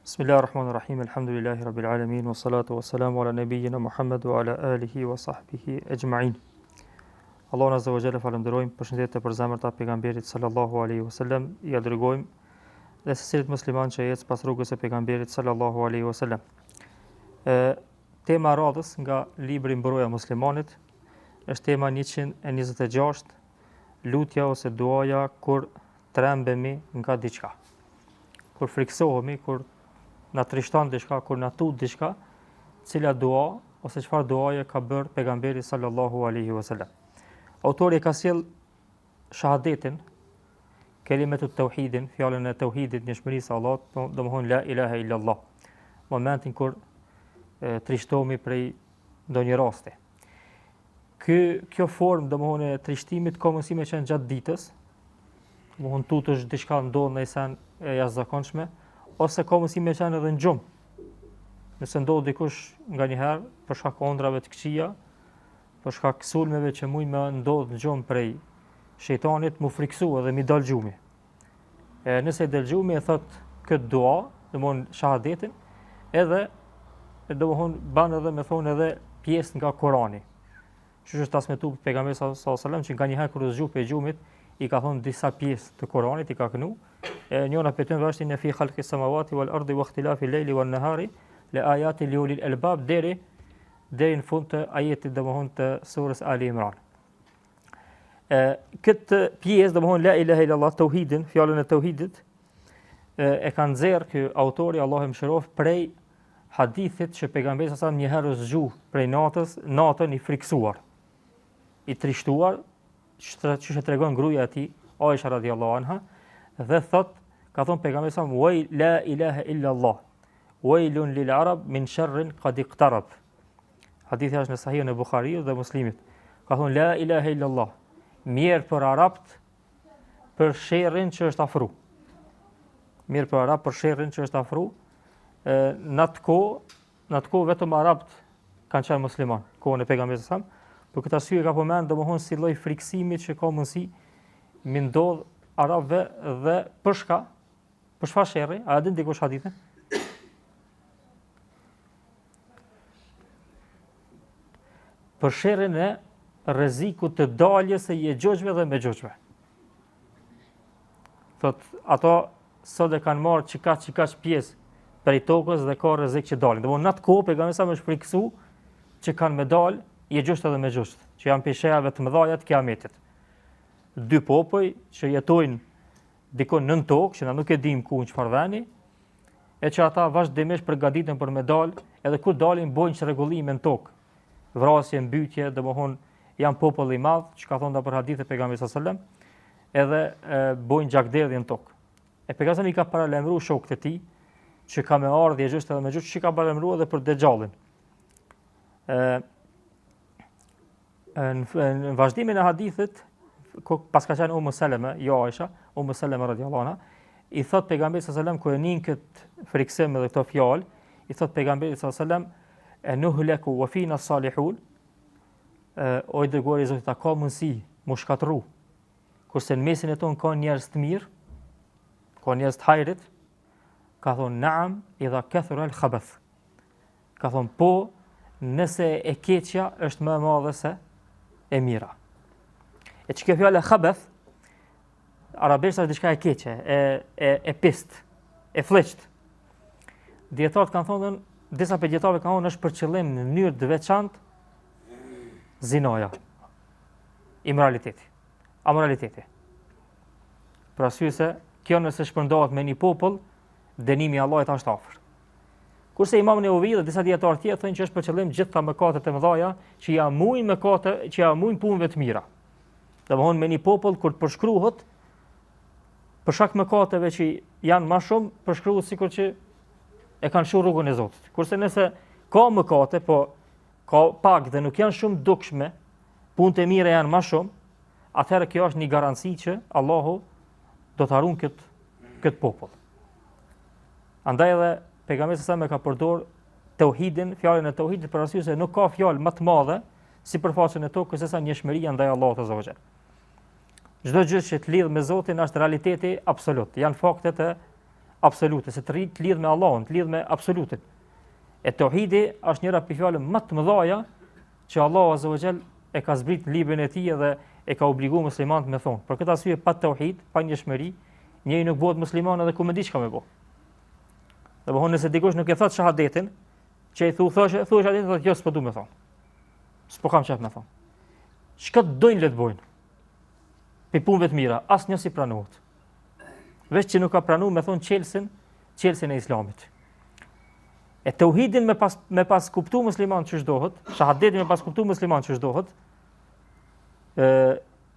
Bismillahirrahmanirrahim. Alhamdulillahi rabbil alamin wa salatu wa salamu ala nabiyyina Muhammad wa ala alihi wa sahbihi ajma'in. Allahun azza wa jalla falenderojmë, përshëndetje për zemrat e pejgamberit sallallahu alaihi wasallam, ja dërgojmë dhe secilit musliman që ecë pas rrugës së pejgamberit sallallahu alaihi wasallam. Tema e radhës nga libri Mbrojtja e muslimanit është tema 126, lutja ose duaja kur trembemi nga diçka. Kur friksohemi, kur na trishton diçka, kur na tut diçka, cila dua ose çfarë duaje ka bërë pejgamberi sallallahu alaihi wasallam. Autori ka sjell shahadetin, kelimetut tauhidin, fjalën e tauhidit, njohurinë e Allahut, domthonë la ilaha illa Allah. Momentin kur trishtohemi prej ndonjë rasti. Kjo formë domthonë e trishtimit ka mundësi me qenë gjatë ditës, domthonë tutesh diçka ndodh në sen e jashtëzakonshme, ose ka mundësi me qenë edhe në gjumë. Nëse ndodh dikush nganjëherë për shkak ondrave të këqija, për shkak sulmeve që mund më ndodh në gjumë prej shejtanit, mu friksu edhe mi dal gjumi. Nëse del gjumi e thot këtë dua, domthonë shahadetin, edhe domthonë ban edhe me thonë edhe pjesë nga Kurani. Që është transmetuar pejgamberi sallallahu alajhi wasallam që nganjëherë kur u zgju pe gjumit i ka thonë disa pjesë të Kuranit, i ka kënu. Njëna për tyre është në fi khalqi samawati wal ardi wa ikhtilafi al-layli wan nahari la ayati li ulil albab deri në fund të ajetit domthonë të surës Ali Imran. Këtë pjesë domthonë la ilaha illa Allah, tauhidin, fjalën e tauhidit, e ka nxjerr ky autori, Allahu më shërof, prej hadithit që pejgamberi sa një herë zgju prej natën i friksuar, i trishtuar, që e tregon gruaja e tij, Aisha radhiyallahu anha, dhe ka thonë pejgamberi sa wa la ilaha illa Allah, wailun lil arab min sharrin qad iqtarab. Hadithi është në Sahihun e Buhariut dhe Muslimit. Ka thonë la ilaha illa Allah, mirë për arabt për sherrin që është afru. Mirë për arabt për sherrin që është afru. Në atë kohë vetëm arabt kanë qenë musliman, kohën e pejgamberit sa. Për këtë arsye ka përmend domthonë si lloj friksimi që ka mundësi mi ndodh arabëve dhe për çfarë sherri? A din dikush hadithin? Për sherrin e rrezikut të daljes së Yexhuxhve dhe Mexhuxhve. Thot ato sot e kanë marrë çikaç pjesë prej tokës dhe ka rrezik që dalin. Domthonë në atë kohë pejgamberi sa më friksu që kanë me dal Yexhuxh dhe Mexhuxh, që janë peshëve të mëdha të Kiametit. Dy popoj që jetojnë dikon nën tokë, që na nuk e dim ku në çfarë veni, e që ata vazhdimisht përgatiten për me dal, edhe kur dalin bojnë çrregullime në tokë. Vrasje, mbytje, domthonë janë popull i madh, që ka thonë për hadithe pejgamberit sallallahu alajhi wasallam, edhe bojnë gjakderdhje në tokë. Pejgamberi ka paralajmëruar shokët e tij që ka me ardhë Yexhuxh dhe Mexhuxh, që ka paralajmëruar edhe për Dejjallin. Në vazhdimin e hadithit, pas ka qenë Ummu Salama, jo Aisha, Ummu Salama radhiyallahu anha, i thot pejgamberit sallallahu alajhi wasallam kur e nin kët friksim edhe këto fjalë, i thot pejgamberit sallallahu alajhi wasallam nuhlaku wa fina salihun, o i dërguari i Zotit, ka mundsi mu shkatërru, kurse në mesin e ton ka njerëz të mirë, ka njerëz të hajrit. Ka thonë naam idha kathura al-khabath. Ka thonë po, nëse e keqja është më e madhe se e mira. E që kjo fjallë e khabath, arabisht është diçka e keqe, e pist, e fleqt. Dietarët kanë thonë, disa për dietarëve kanë thonë është për qëllim në mënyrë të veçantë zinaja, amoraliteti. Për arsye se kjo nëse shpërndahet me një popull, dënimi i Allahut është afër. Kurse Imam Nevavi dhe disa dietarë tjerë thonë që është për qëllim gjitha mëkatet e mëdha që ja mujnë mëkate, që ja mujnë punëve të mira. Domthonë me një popull kur të përshkruhet për shkak mëkateve që janë më shumë, përshkruhet sikur që e kanë shur rrugën e Zotit. Kurse nëse ka mëkate, po ka pak dhe nuk janë shumë dukshme, punët e mira janë më shumë, atëherë kjo është një garanci që Allahu do të harun këtë popull. Andaj edhe pejgamberi sa më ka përdor tauhidin, fjalën e tauhidit për arsye se nuk ka fjalë më të madhe sipërfaqen e tokës se sa njëshmëria ndaj Allahut azza wa jall. Çdo gjë që të lidh me Zotin është realiteti absolut. Janë faktet e absolute, se të lidh me Allahun, të lidh me absolutin. E tauhidi është njëra prej fjalëve më të mëdha që Allahu Azza wa Jall e ka zbrit në librin e tij dhe e ka obliguar muslimanët me thonë. Për këtë arsye pa tauhid, pa njohshmëri, njëri nuk bëhet musliman edhe ku më di çka më bë. Domthonë nëse dikush nuk e thot shahadetin, që i thuash shahadetin, thotë jo s'po du më thonë. S'po kam çfarë më thonë. Çka dojnë le të bojnë? Pe punëve të mira, asnjë si pranohet. Veç që nuk ka pranuar me thonë çelsin e Islamit. E tauhidin me pas kuptu musliman që shdohet, shahadetin me pas kuptu musliman që shdohet,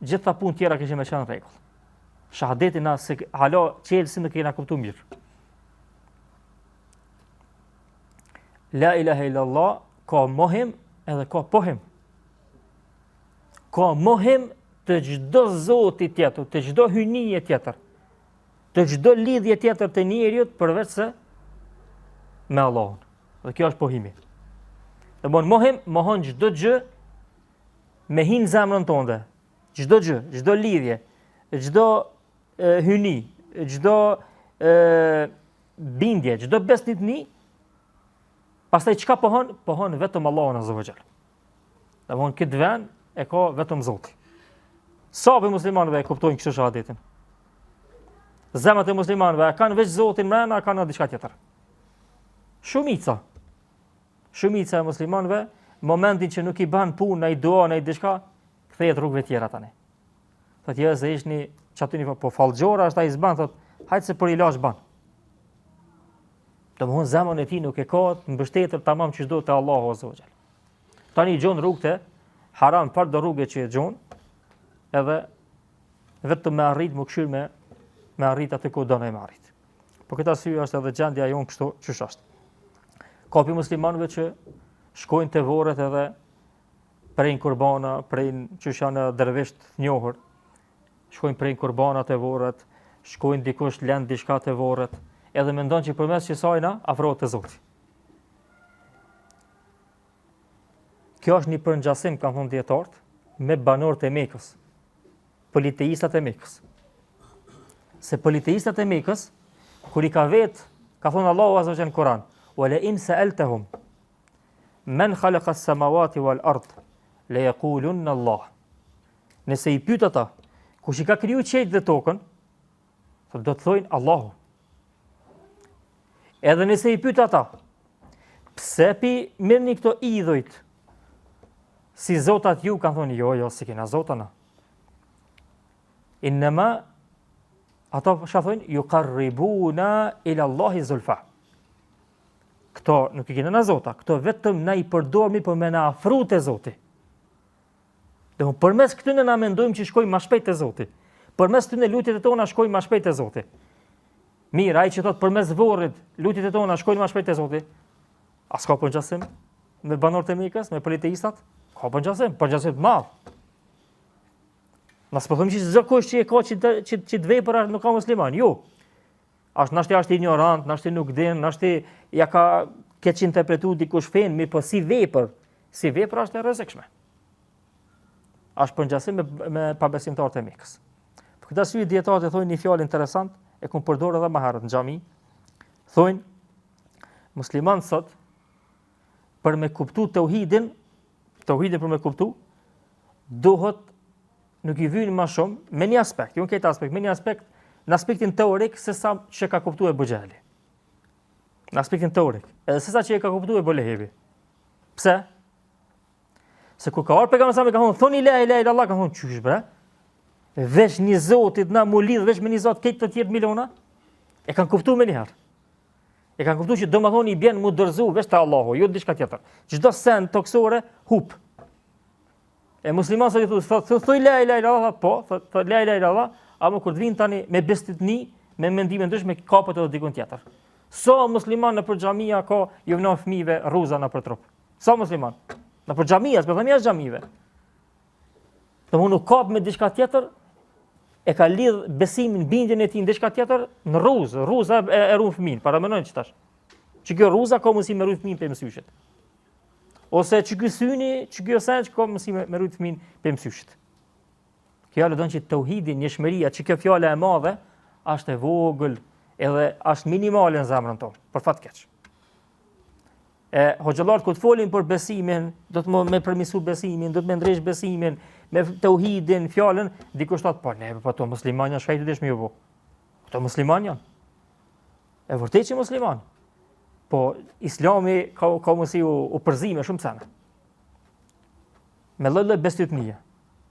gjitha punë tjera kishim me qenë rregull. Shahadetin na se hala çelsin nuk e kena kuptu mirë. La ilaha illallah ka mohim edhe ka pohim. Ka mohim të çdo zoti tjetër, të çdo hynije tjetër, të çdo lidhje tjetër të njeriut përveç se me Allahun. Dhe kjo është pohimi. Dhe mohon çdo gjë me hin zemrën tonë. Çdo gjë, çdo lidhje, çdo hyni, çdo bindje, çdo besnitni, pastaj çka pohon? Pohon vetëm Allahun Azza wa Jall. Dhe këtë vend e ka vetëm Zoti. Sa për muslimanëve e kuptojnë kështu shahadetin? Zemrat e muslimanëve kanë veç Zotin mbrana, kanë diçka tjetër. Shumica e muslimanëve, momentin që nuk i bën punë, ai dua, ai diçka, kthehet rrugëve tjera tani. Thotë jo se ishni çatuni po fallxhora, është ai s'ban, thotë hajt se për ilaç ban. Domthon zemrën e tij nuk e ka të mbështetur tamam çdo te Allahu Azza wa Jall. Tani gjon rrugte haram për do rrugë që e gjon, edhe vetëm me arrit më këshir me arrit atë ku do ne me arrit. Po këtë arsye është edhe gjendja jon kështu çysh është. Ka pi muslimanëve që shkojnë te vorret edhe prejnë kurbana, prejnë çysh janë dervish të njohur. Shkojnë prejnë kurbana te vorret, shkojnë dikush lën diçka te vorret, edhe mendon që përmes kësajna afrohet te Zoti. Kjo është një përngjasim, kanë thonë dietarët, me banorët e Mekës, politeistat e Mekës. Se politeistat e Mekës, kur i ka ka thonë Allahu Azza wa Jalla në Kur'an, wa la in sa'altahum man khalaqa as-samawati wal ard la yaqulunna Allah. Nëse i pyet ata, kush i ka krijuar qiellin dhe tokën, do të thojnë Allahu. Edhe nëse i pyet ata, pse merrni këto idhujt si zotat ju, kanë thonë jo, si kena zotana. Innama ata shafojnë yuqarribuna ila Allahi zulfa. Këto nuk i kena na zota, këto vetëm na i përdormi për me na afru te Zoti. Dhe përmes këtyne na mendojmë që shkojmë më shpejt te Zoti. Përmes këtyne lutjet e tona shkojmë më shpejt te Zoti. Mirë, ai që thot përmes vorrit lutjet e tona shkojnë më shpejt te Zoti, as ka përngjasim me banorët e Mekës, me politeistat? Ka përngjasim të madh. Nas po them që çdo kush që e ka që të vepër nuk ka musliman, jo. Nashti është ignorant, nashti nuk din, nashti ja ka keq interpretuar dikush fen, mirë po si vepër është e rrezikshme. Është përngjasim me pabesimtarët e Mekës. Për këtë arsye dietarët e thonë një fjalë interesant, e kam përdorur edhe më herët në xhami. Thonë muslimanët sot për me kuptu tauhidin për me kuptu, duhet nuk i vjen më shumë me një aspekt, jo në këtë aspekt, me një aspekt, në aspektin teorik se sa që ka kuptuar Abu Jahli. Në aspektin teorik, edhe se sa që e ka kuptuar Abu Lehebi. Pse? Se kur ka ardhur pejgamberi sa me ka thonë, thoni la ilaha illallah, ka thonë çysh bre? Veç një Zotit na mu lidh veç me një Zot këtë të tjerë miliona? E kanë kuptuar më një herë. E kanë kuptuar që domethënë i bën mu dorëzu veç te Allahu, jo diçka tjetër. Çdo sen toksore hup. E muslimanët i thotë, thoj la ilaha illallah, po, thot la ilaha illallah, ama kur të vinë tani me bestitni, me mendime ndryshme, kapet edhe dikun tjetër. Sa musliman nëpër xhamia ka ju vënë fëmijëve rruza nëpër trup. Sa musliman? Nëpër xhamia, s'po themi as xhamive. Domthonë nuk kap me diçka tjetër, e ka lidh besimin, bindjen e tij në diçka tjetër në rruzë. Rruza e ruan fëmin, para mendojnë që tash. Që kjo rruza ka mundësi me rujt fëmin për mësyshit. Ose që ky syni, që kjo sen që ka mundësi me rujt fëmin për mësyshit. Kjo do të thonë që tauhidi, njëshmëria, që kjo fjala e madhe është e vogël, edhe është minimale në zemrën tonë, për fat keq. E hoxhallarët kur të folin për besimin, do të me përmirësu besimin, do të me ndresh besimin, me tauhidin, fjalën, dikush thotë, po ne, po to muslimanë janë shkajtë dëshmi po. Këto muslimanë janë. E vërtet që musliman. Po Islami ka mos u përzime shumë sene. Me lloj besytmie,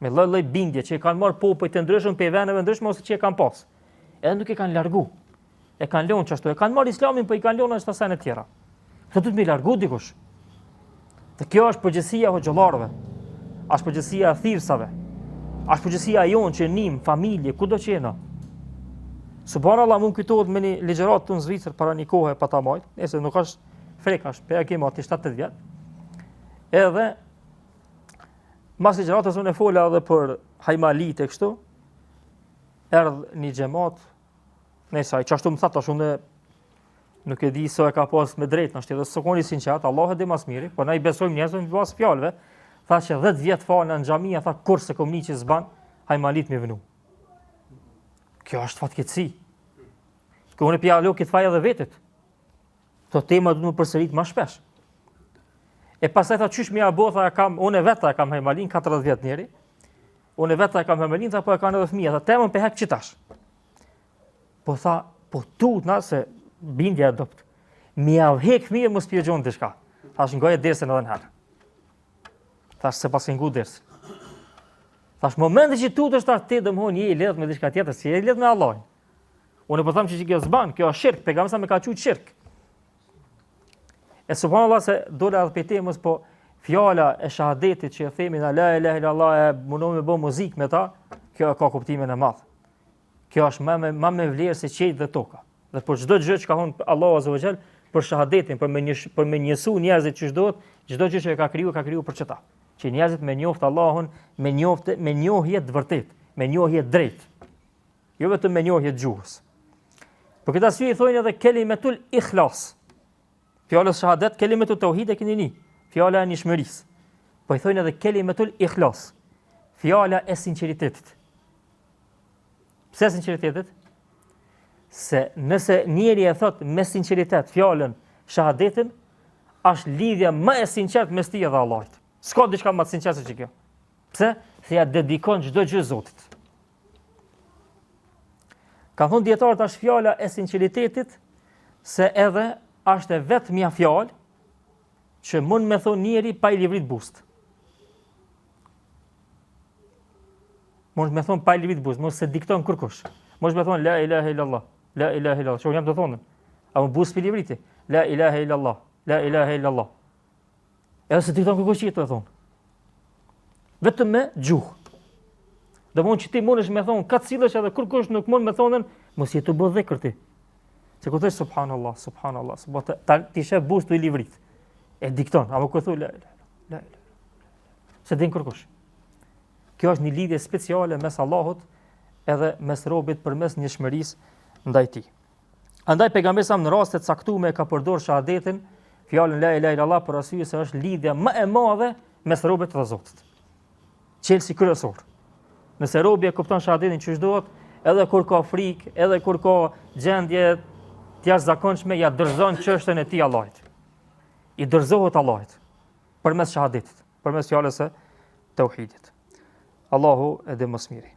me lloj bindje që e kanë marrë popujt të ndryshëm pe vendeve ndryshme ose që e kanë pas. Edhe nuk e kanë largu. E kanë lënë çashtu, e kanë marrë Islamin, po i kanë lënë ashtu sene të tjera. Këto duhet me largu dikush. Dhe kjo është përgjegjësia e hoxhallarëve. Është përgjegjësia e thirrsave. Është përgjegjësia jonë që nim, familje, kudo që jena. Subhanallahu mund kujtohet me një ligjërat të në Zvicër para një kohe pa ta majt, nëse nuk është frekash, pe kemi aty 7-8 vjet. Edhe mas ligjëratës unë e fola edhe për hajmalit e kështu. Erdh një xhamat, nëse ai çashtu më tha tash unë nuk e di se e ka pas me drejt, është edhe sokoni sinqert, Allah e di më së miri, po ne i besojmë njerëzve pas fjalëve. Tha që 10 vjet fala në xhamia, tha kurse komuniqi s'ban, hajmalit më vënu. Kjo është fatkeqësi. Kjo unë pja lokit faj edhe vetit. Këto tema du të më përsërit më shpesh. E pastaj tha qysh më ja bë, tha unë vetë e kam hajmalin 40 vjet njëri. Unë vetë e kam hajmalin, tha po e kanë edhe fëmijë, tha temën pe hek qitash. Po tha, po tutna se bindja adopt. Mi ja hek fëmijë mos pjegjon diçka. Thash ngoje dersën edhe në herë. Thash se pas ngu dersën. Thash momenti që tutesh ta ti domthon je i lidh me diçka tjetër, si je i lidh me Allahin. Unë po them që kjo s'ban, kjo është shirk, pejgamberi sa më ka thënë shirk. E subhanallahu se dole edhe pe temës, po fjala e shahadetit që e themi na la ilaha illallah e mundon me bë muzikë me ta, kjo ka kuptimin e madh. Kjo është më me vlerë se qejt dhe toka. Dhe për çdo gjë që ka thënë Allahu azza wa xal për shahadetin, për me njësu njerëzit që çdo gjë që ka kriju për çeta. Që njerëzit me njoft Allahun, me njohje të vërtet, me njohje drejt. Jo vetëm me njohje të gjuhës. Për këtë arsye i thonë edhe kelimetul ikhlas. Fjala shahadet, kelimetul tauhid e keni ni. Fjala e nishmërisë. Po i thonë edhe kelimetul ikhlas. Fjala e sinqeritetit. Pse sinqeritetit? Se nëse njeri e thot me sinqeritet fjalën shahadetin, është lidhja më e sinqert mes tij dhe Allahut. S'ka diçka më të sinqertë se kjo. Pse? Se ja dedikon çdo gjë Zotit. Ka thonë dietarët është fjala e sinqeritetit, se edhe është e vetmja fjalë që mund me thonë njeri pa i livrit bust. Mund me thonë pa i livrit bust, mos se dikton kërkush. Mos me thonë la ilaha illallah, la ilaha illallah. Ço jam të thonë. A më bust pi livriti? La ilaha illallah, la ilaha illallah. Edhe se dikton kërkush që të thonë. Vetëm me gjuhë. Do mund që ti mundesh me thonë ka cilësh edhe kërkush nuk mund me thonën, mos je të bë dhëkër ti. Se kur thësh subhanallah, subhanallah, ti shef bustu i livrit. E dikton, apo kur thu la ilaha. Se din kërkush. Kjo është një lidhje speciale mes Allahut edhe mes robit përmes njohshmërisë ndaj tij. Andaj pejgamberi sa në raste të caktuara ka përdorur shahadetin, fjalën la ilaha illallah për arsye se është lidhja më e madhe mes robit dhe Zotit. Çelësi kryesor. Nëse robi e kupton shahadetin çu çdohet, edhe kur ka frikë, edhe kur ka gjendje të jashtëzakonshme, ja dorëzon çështën e tij Allahut. I dorëzohet Allahut përmes shahadetit, përmes fjalës së tauhidit. Allahu e dhe më së miri.